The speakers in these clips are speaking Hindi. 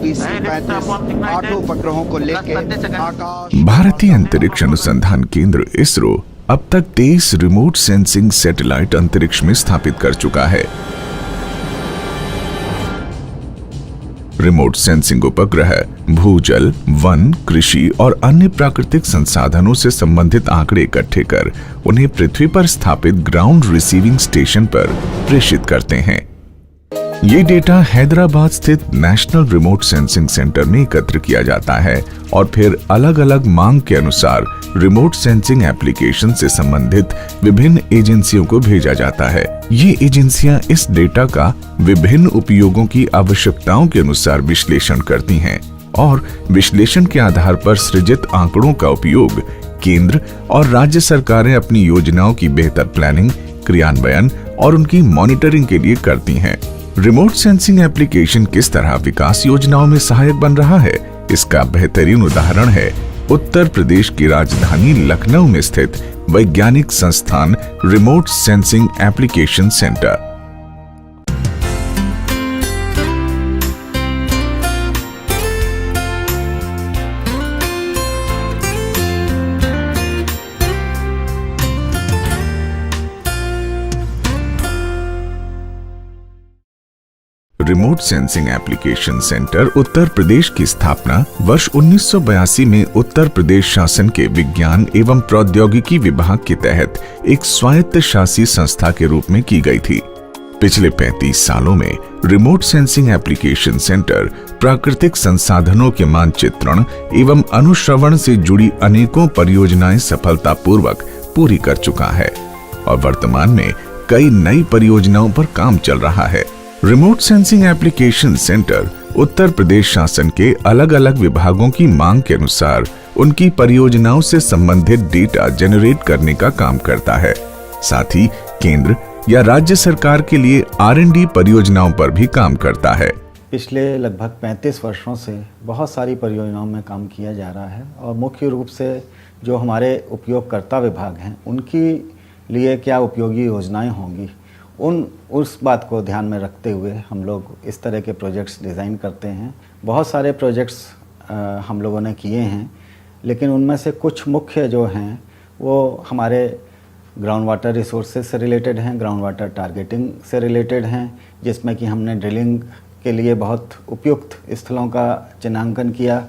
20 से 35 8 उपग्रहों को लेकर आकाश। भारतीय अंतरिक्ष अनुसंधान केंद्र इसरो अब तक 23 रिमोट सेंसिंग सैटेलाइट अंतरिक्ष में स्थापित कर चुका है। रिमोट सेंसिंग उपग्रह भूजल, वन, कृषि और अन्य प्राकृतिक संसाधनों से संबंधित आंकड़े इकट्ठे कर उन्हें पृथ्वी पर स्थापित ग्राउंड रिसीविंग स्टेशन पर प्रेषित करते हैं। ये डेटा हैदराबाद स्थित नेशनल रिमोट सेंसिंग सेंटर में एकत्र किया जाता है और फिर अलग अलग मांग के अनुसार रिमोट सेंसिंग एप्लीकेशन से संबंधित विभिन्न एजेंसियों को भेजा जाता है। ये एजेंसियां इस डेटा का विभिन्न उपयोगों की आवश्यकताओं के अनुसार विश्लेषण करती हैं और विश्लेषण के आधार पर सृजित आंकड़ों का उपयोग केंद्र और राज्य सरकारें अपनी योजनाओं की बेहतर प्लानिंग, क्रियान्वयन और उनकी मॉनिटरिंग के लिए करती हैं। रिमोट सेंसिंग एप्लीकेशन किस तरह विकास योजनाओं में सहायक बन रहा है, इसका बेहतरीन उदाहरण है उत्तर प्रदेश की राजधानी लखनऊ में स्थित वैज्ञानिक संस्थान remote sensing application centre. Remote sensing application centre Uttar Pradesh की स्थापना वर्ष 1982 में उत्तर प्रदेश शासन के विज्ञान एवं प्रौद्योगिकी विभाग के तहत एक स्वायत्त शासी संस्था के रूप में की गई थी। पिछले 35 सालों में रिमोट सेंसिंग एप्लीकेशन सेंटर प्राकृतिक संसाधनों के मानचित्रण एवं अनुश्रवण से जुड़ी अनेकों परियोजनाएं सफलतापूर्वक पूरी कर चुका है और वर्तमान में कई नई परियोजनाओं पर काम चल रहा है। Remote sensing application centre Uttar प्रदेश शासन के अलग अलग विभागों की मांग के अनुसार उनकी परियोजनाओं से संबंधित डेटा जनरेट करने का काम करता है। साथ ही केंद्र या राज्य सरकार के लिए R&D परियोजनाओं पर भी काम करता है। पिछले लगभग 35 वर्षों से बहुत सारी परियोजनाओं में काम किया जा रहा है और मुख्य रूप से जो हमारे उपयोगकर्ता विभाग हैं उनकी लिए क्या उपयोगी योजनाएं होंगी, उस बात को ध्यान में रखते हुए हम लोग इस तरह के प्रोजेक्ट्स डिज़ाइन करते हैं। बहुत सारे प्रोजेक्ट्स हम लोगों ने किए हैं, लेकिन उनमें से कुछ मुख्य जो हैं वो हमारे ग्राउंड वाटर रिसोर्सेज से रिलेटेड हैं, ग्राउंड वाटर टारगेटिंग से रिलेटेड हैं, जिसमें कि हमने ड्रिलिंग के लिए बहुत उपयुक्त स्थलों का चिन्हांकन किया।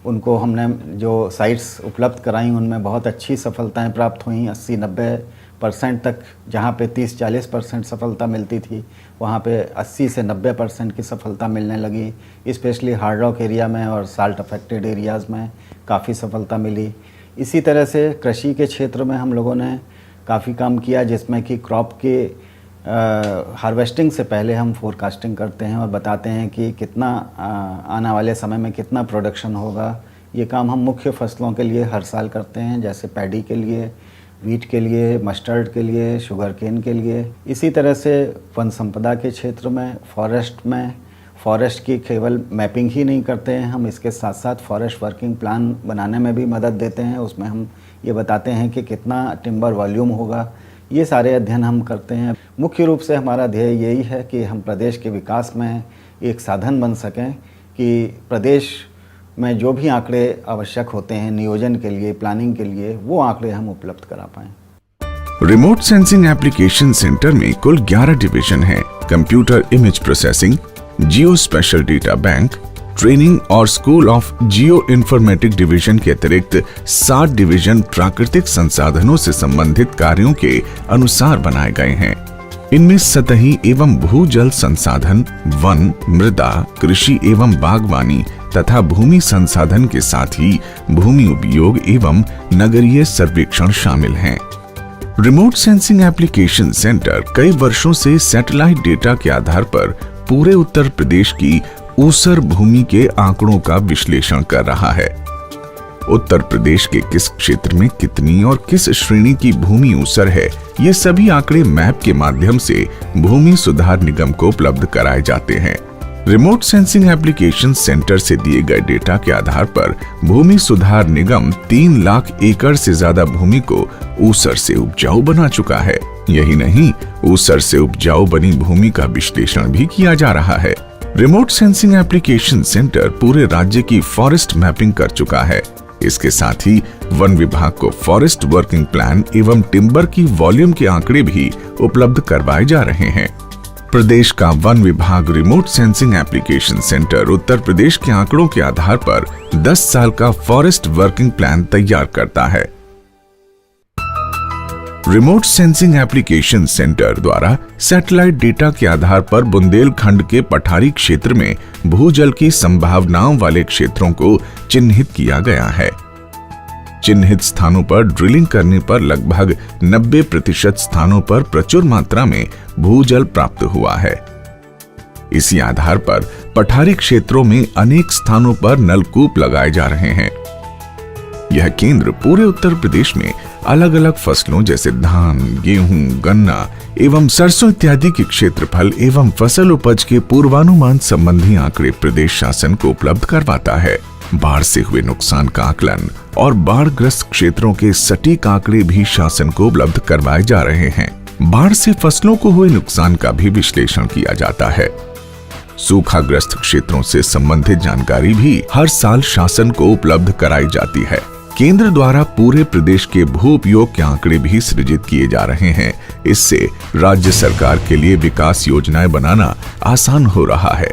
उनको हमने जो साइट्स उपलब्ध कराई उनमें बहुत अच्छी सफलताएँ प्राप्त हुई, 80-90% तक। जहाँ पे 30-40% सफलता मिलती थी वहाँ पे 80 से 90% की सफलता मिलने लगी। स्पेशली हार्ड रॉक एरिया में और साल्ट अफेक्टेड एरियाज़ में काफ़ी सफलता मिली। इसी तरह से कृषि के क्षेत्र में हम लोगों ने काफ़ी काम किया, जिसमें कि क्रॉप के हार्वेस्टिंग से पहले हम फोरकास्टिंग करते हैं और बताते हैं कि कितना आने वाले समय में कितना प्रोडक्शन होगा। ये काम हम मुख्य फसलों के लिए हर साल करते हैं, जैसे पैडी के लिए, वीट के लिए, मस्टर्ड के लिए, शुगर केन के लिए। इसी तरह से वन संपदा के क्षेत्र में फॉरेस्ट की केवल मैपिंग ही नहीं करते हैं, हम इसके साथ साथ फॉरेस्ट वर्किंग प्लान बनाने में भी मदद देते हैं। उसमें हम ये बताते हैं कि कितना टिम्बर वॉल्यूम होगा। ये सारे अध्ययन हम करते हैं। मुख्य रूप से हमारा ध्येय यही है कि हम प्रदेश के विकास में एक साधन बन सकें कि प्रदेश में जो भी आंकड़े आवश्यक होते हैं नियोजन के लिए, प्लानिंग के लिए, वो आंकड़े हम उपलब्ध करा पाएं। रिमोट सेंसिंग एप्लीकेशन सेंटर में कुल 11 डिवीजन हैं। Computer image processing, geo spatial data bank, training और school of geo informatic division के अतिरिक्त 7 डिवीजन प्राकृतिक संसाधनों से संबंधित कार्यों के अनुसार बनाए गए हैं। इनमें सतही एवं भूजल संसाधन, वन, मृदा, कृषि एवं बागवानी तथा भूमि संसाधन के साथ ही भूमि उपयोग एवं नगरीय सर्वेक्षण शामिल हैं। रिमोट सेंसिंग एप्लीकेशन सेंटर कई वर्षों से सैटेलाइट डेटा के आधार पर पूरे उत्तर प्रदेश की ऊसर भूमि के आंकड़ों का विश्लेषण कर रहा है। उत्तर प्रदेश के किस क्षेत्र में कितनी और किस श्रेणी की भूमि ऊसर है, ये सभी आंकड़े मैप के माध्यम से भूमि सुधार निगम को उपलब्ध कराए जाते हैं। रिमोट सेंसिंग एप्लीकेशन सेंटर से दिए गए डेटा के आधार पर भूमि सुधार निगम 3 लाख एकड़ से ज्यादा भूमि को ऊसर से उपजाऊ बना चुका है। यही नहीं, ऊसर से उपजाऊ बनी भूमि का विश्लेषण भी किया जा रहा है। रिमोट सेंसिंग एप्लीकेशन सेंटर पूरे राज्य की फॉरेस्ट मैपिंग कर चुका है। इसके साथ ही वन विभाग को फॉरेस्ट वर्किंग प्लान एवं टिम्बर की वॉल्यूम के आंकड़े भी उपलब्ध करवाए जा रहे हैं। प्रदेश का वन विभाग remote sensing application centre Uttar प्रदेश के आंकड़ों के आधार पर 10 साल का फॉरेस्ट वर्किंग प्लान तैयार करता है। रिमोट सेंसिंग एप्लीकेशन सेंटर द्वारा सैटेलाइट डेटा के आधार पर बुंदेलखंड के पठारी क्षेत्र में भूजल की संभावनाओं वाले क्षेत्रों को चिन्हित किया गया है। चिन्हित स्थानों पर ड्रिलिंग करने पर लगभग 90% स्थानों पर प्रचुर मात्रा में भूजल प्राप्त हुआ है। इसी आधार पर पठारी क्षेत्रों में अनेक स्थानों पर नलकूप लगाए जा रहे हैं। यह केंद्र पूरे उत्तर प्रदेश में अलग अलग फसलों जैसे धान, गेहूं, गन्ना एवं सरसों इत्यादि के क्षेत्रफल एवं फसल उपज के पूर्वानुमान संबंधी आंकड़े प्रदेश शासन को उपलब्ध करवाता है। बाढ़ से हुए नुकसान का आकलन और बाढ़ग्रस्त क्षेत्रों के सटीक आंकड़े भी शासन को उपलब्ध करवाए जा रहे हैं। बाढ़ से फसलों को हुए नुकसान का भी विश्लेषण किया जाता है। सूखाग्रस्त क्षेत्रों से संबंधित जानकारी भी हर साल शासन को उपलब्ध कराई जाती है। केंद्र द्वारा पूरे प्रदेश के भू उपयोग के आंकड़े भी सृजित किए जा रहे हैं। इससे राज्य सरकार के लिए विकास योजनाएं बनाना आसान हो रहा है।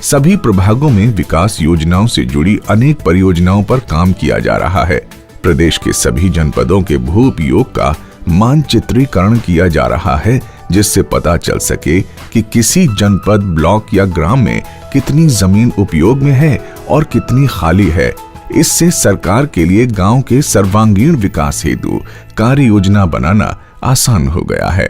सभी प्रभागों में विकास योजनाओं से जुड़ी अनेक परियोजनाओं पर काम किया जा रहा है। प्रदेश के सभी जनपदों के भू उपयोग का मानचित्रीकरण किया जा रहा है, जिससे पता चल सके कि किसी जनपद, ब्लॉक या ग्राम में कितनी जमीन उपयोग में है और कितनी खाली है। इससे सरकार के लिए गांव के सर्वांगीण विकास हेतु कार्य योजना बनाना आसान हो गया है।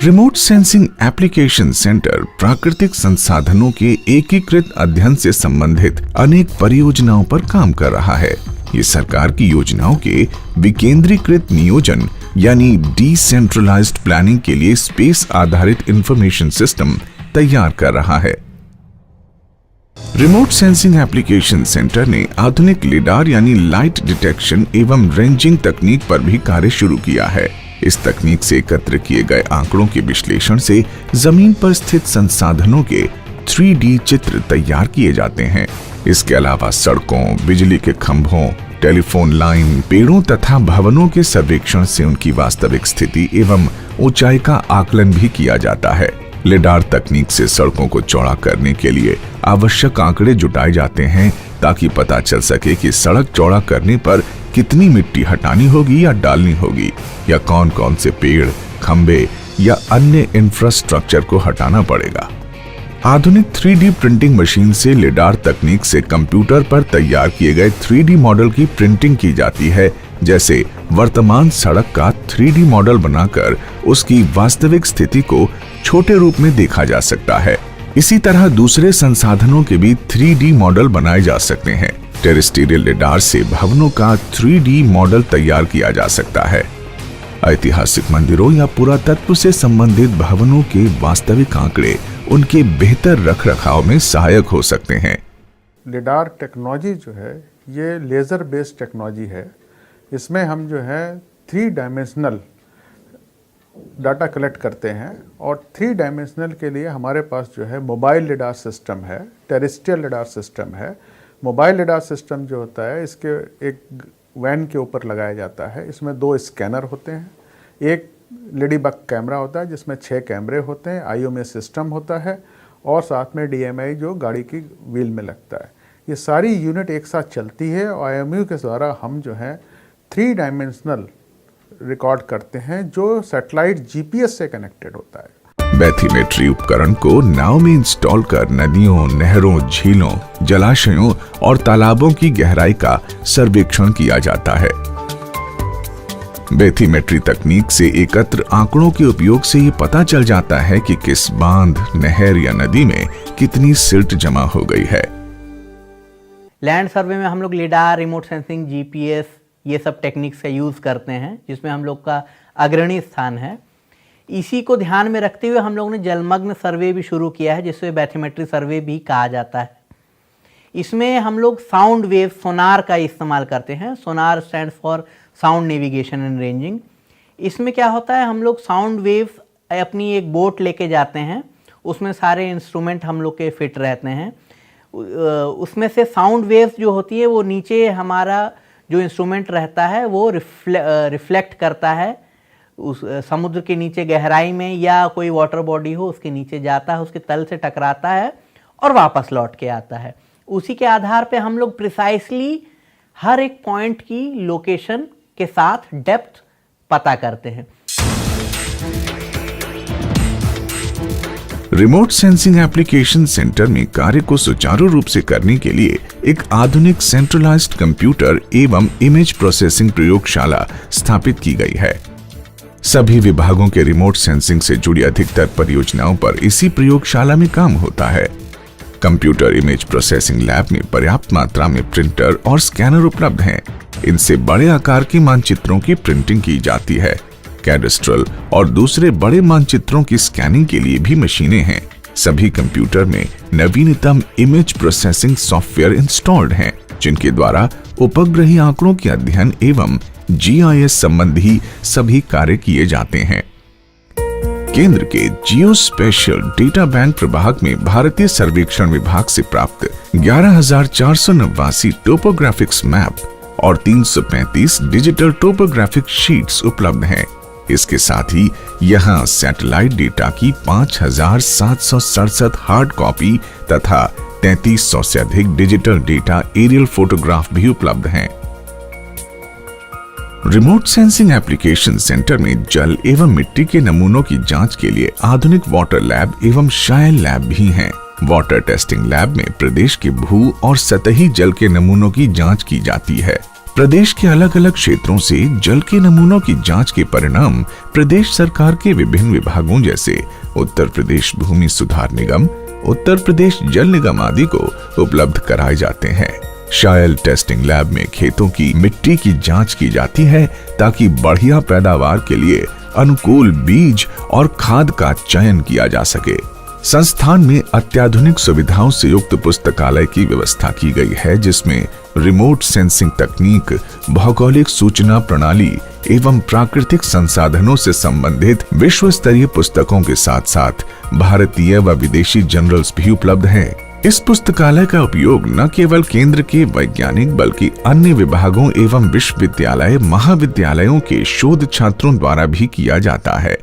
रिमोट सेंसिंग एप्लीकेशन सेंटर प्राकृतिक संसाधनों के एकीकृत अध्ययन से संबंधित अनेक परियोजनाओं पर काम कर रहा है। ये सरकार की योजनाओं के विकेंद्रीकृत नियोजन यानी डिसेंट्रलाइज्ड प्लानिंग के लिए स्पेस आधारित इंफॉर्मेशन सिस्टम तैयार कर रहा है। रिमोट सेंसिंग एप्लीकेशन सेंटर ने आधुनिक लिडार यानी लाइट डिटेक्शन एवं रेंजिंग तकनीक पर भी कार्य शुरू किया है। इस तकनीक से एकत्र किए गए आंकड़ों के विश्लेषण से जमीन पर स्थित संसाधनों के 3D चित्र तैयार किए जाते हैं। इसके अलावा सड़कों, बिजली के खंभों, टेलीफोन लाइन, पेड़ों तथा भवनों के सर्वेक्षण से उनकी वास्तविक स्थिति एवं ऊंचाई का आकलन भी किया जाता है। लिडार तकनीक से सड़कों को चौड़ा करने के लिए आवश्यक आंकड़े जुटाए जाते हैं ताकि पता चल सके कि सड़क चौड़ा करने पर कितनी मिट्टी हटानी होगी या डालनी होगी, या कौन कौन से पेड़, खंबे या अन्य इंफ्रास्ट्रक्चर को हटाना पड़ेगा। आधुनिक 3D प्रिंटिंग मशीन से लिडार तकनीक से कंप्यूटर पर तैयार किए गए 3D मॉडल की प्रिंटिंग की जाती है। जैसे वर्तमान सड़क का 3D मॉडल बनाकर उसकी वास्तविक स्थिति को छोटे रूप में देखा जा सकता है। इसी तरह दूसरे संसाधनों के भी 3D मॉडल बनाए जा सकते हैं। टेरेस्ट्रियल लिडार से भवनों का 3D मॉडल तैयार किया जा सकता है। ऐतिहासिक मंदिरों या पुरातत्व से संबंधित भवनों के वास्तविक आंकड़े उनके बेहतर रखरखाव में सहायक हो सकते हैं। लिडार टेक्नोलॉजी जो है ये लेज़र बेस्ड टेक्नोलॉजी है। इसमें हम जो है 3 डायमेंशनल डाटा कलेक्ट करते हैं और 3 डायमेंशनल के लिए हमारे पास जो है मोबाइल लिडार सिस्टम है, टेरेस्ट्रियल लिडार सिस्टम है। मोबाइल लिडार सिस्टम जो होता है इसके एक वैन के ऊपर लगाया जाता है। इसमें 2 स्कैनर होते हैं, एक लेडीबग कैमरा होता है जिसमें 6 कैमरे होते हैं, IOMS सिस्टम होता है और साथ में DMI जो गाड़ी की व्हील में लगता है। ये सारी यूनिट एक साथ चलती है और IMU के द्वारा हम जो है 3 डायमेंशनल रिकॉर्ड करते हैं जो सैटेलाइट GPS से कनेक्टेड होता है। बैथीमेट्री उपकरण को नाव में इंस्टॉल कर नदियों, नहरों, झीलों, जलाशयों और तालाबों की गहराई का सर्वेक्षण किया जाता है। बैथीमेट्री तकनीक से एकत्र आंकड़ों के उपयोग से ये पता चल जाता है कि किस बांध, नहर या नदी में कितनी सिल्ट जमा हो गई है। लैंड सर्वे में हम लोग लिडार, रिमोट सेंसिंग, GPS ये सब टेक्निक्स का यूज़ करते हैं, जिसमें हम लोग का अग्रणी स्थान है। इसी को ध्यान में रखते हुए हम लोगों ने जलमग्न सर्वे भी शुरू किया है, जिससे बैथीमेट्री सर्वे भी कहा जाता है। इसमें हम लोग साउंड वेव सोनार का इस्तेमाल करते हैं। Sonar stand for sound navigation and ranging. इसमें क्या होता है, हम लोग साउंड वेव अपनी एक बोट लेके जाते हैं, उसमें सारे इंस्ट्रूमेंट हम लोग के फिट रहते हैं। उसमें से साउंड वेव्स जो होती है वो नीचे हमारा जो इंस्ट्रूमेंट रहता है वो रिफ्लेक्ट करता है, उस समुद्र के नीचे गहराई में या कोई वाटर बॉडी हो उसके नीचे जाता है, उसके तल से टकराता है और वापस लौट के आता है। उसी के आधार पे हम लोग प्रिसाइसली हर एक पॉइंट की लोकेशन के साथ डेप्थ पता करते हैं। रिमोट सेंसिंग एप्लीकेशन सेंटर में कार्य को सुचारू रूप से करने के लिए एक आधुनिक सेंट्रलाइज्ड कंप्यूटर एवं इमेज प्रोसेसिंग प्रयोगशाला स्थापित की गई है। सभी विभागों के रिमोट सेंसिंग से जुड़ी अधिकतर परियोजनाओं पर इसी प्रयोगशाला में काम होता है। कंप्यूटर इमेज प्रोसेसिंग लैब में पर्याप्त मात्रा में प्रिंटर और स्कैनर उपलब्ध हैं। इनसे बड़े आकार के मानचित्रों की प्रिंटिंग की जाती है। कैडेस्ट्रल और दूसरे बड़े मानचित्रों की स्कैनिंग के लिए भी मशीनें हैं। सभी कंप्यूटर में नवीनतम इमेज प्रोसेसिंग सॉफ्टवेयर इंस्टॉल्ड हैं, जिनके द्वारा उपग्रही आंकड़ों के अध्ययन एवं GIS संबंधी सभी कार्य किए जाते हैं। केंद्र के जियो स्पेशल डेटा बैंक प्रभाग में भारतीय सर्वेक्षण विभाग से प्राप्त 11,489 टोपोग्राफिक्स मैप और 335 डिजिटल टोपोग्राफिक शीट्स उपलब्ध हैं। इसके साथ ही यहां सैटेलाइट डेटा की 5,767 हार्ड कॉपी तथा 3300 से अधिक डिजिटल डेटा एरियल फोटोग्राफ भी उपलब्ध हैं। रिमोट सेंसिंग एप्लीकेशन सेंटर में जल एवं मिट्टी के नमूनों की जांच के लिए आधुनिक वाटर लैब एवं शायल लैब भी हैं। वाटर टेस्टिंग लैब में प्रदेश के भू और सतही जल के नमूनों की जांच की जाती है। प्रदेश के अलग अलग क्षेत्रों से जल के नमूनों की जांच के परिणाम प्रदेश सरकार के विभिन्न विभागों जैसे उत्तर प्रदेश भूमि सुधार निगम, उत्तर प्रदेश जल निगम आदि को उपलब्ध कराए जाते हैं। शायल टेस्टिंग लैब में खेतों की मिट्टी की जांच की जाती है ताकि बढ़िया पैदावार के लिए अनुकूल बीज और खाद का चयन किया जा सके। संस्थान में अत्याधुनिक सुविधाओं से युक्त पुस्तकालय की व्यवस्था की गई है, जिसमें रिमोट सेंसिंग तकनीक, भौगोलिक सूचना प्रणाली एवं प्राकृतिक संसाधनों से संबंधित विश्व स्तरीय पुस्तकों के साथ साथ भारतीय व विदेशी जर्नल्स भी उपलब्ध हैं। इस पुस्तकालय का उपयोग न केवल केंद्र के वैज्ञानिक बल्कि अन्य विभागों एवं विश्वविद्यालय महाविद्यालयों के शोध छात्रों द्वारा भी किया जाता है।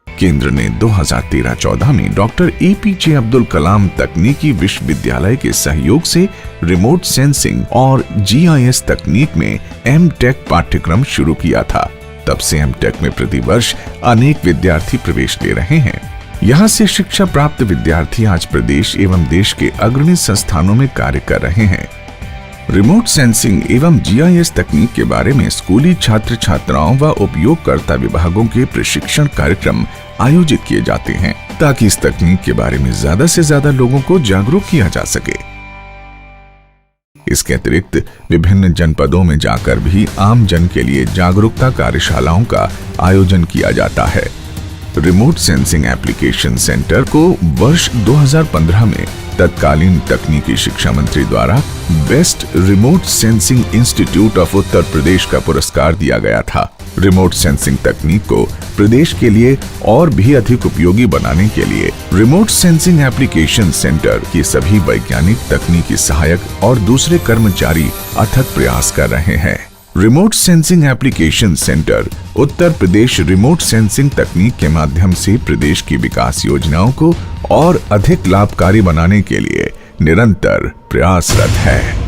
केंद्र ने 2013-14 में डॉक्टर APJ अब्दुल कलाम तकनीकी विश्वविद्यालय के सहयोग से रिमोट सेंसिंग और GIS तकनीक में M.Tech पाठ्यक्रम शुरू किया था। तब से M.Tech में प्रतिवर्ष अनेक विद्यार्थी प्रवेश ले रहे हैं। यहाँ से शिक्षा प्राप्त विद्यार्थी आज प्रदेश एवं देश के अग्रणी संस्थानों में कार्य कर रहे हैं। रिमोट सेंसिंग एवं GIS तकनीक के बारे में स्कूली छात्र छात्राओं व उपयोगकर्ता विभागों के प्रशिक्षण कार्यक्रम आयोजित किए जाते हैं ताकि इस तकनीक के बारे में ज्यादा से ज्यादा लोगों को जागरूक किया जा सके। इसके अतिरिक्त विभिन्न जनपदों में जाकर भी आम जन के लिए जागरूकता कार्यशालाओं का आयोजन किया जाता है। रिमोट सेंसिंग एप्लीकेशन सेंटर को वर्ष 2015 में तत्कालीन तकनीकी शिक्षा मंत्री द्वारा best remote sensing institute of Uttar Pradesh का पुरस्कार दिया गया था। रिमोट सेंसिंग तकनीक को प्रदेश के लिए और भी अधिक उपयोगी बनाने के लिए रिमोट सेंसिंग एप्लीकेशन सेंटर के सभी वैज्ञानिक, तकनीकी सहायक और दूसरे कर्मचारी अथक प्रयास कर रहे हैं। Remote sensing application centre Uttar प्रदेश रिमोट सेंसिंग तकनीक के माध्यम से प्रदेश की विकास योजनाओं को और अधिक लाभकारी बनाने के लिए निरंतर प्रयासरत है।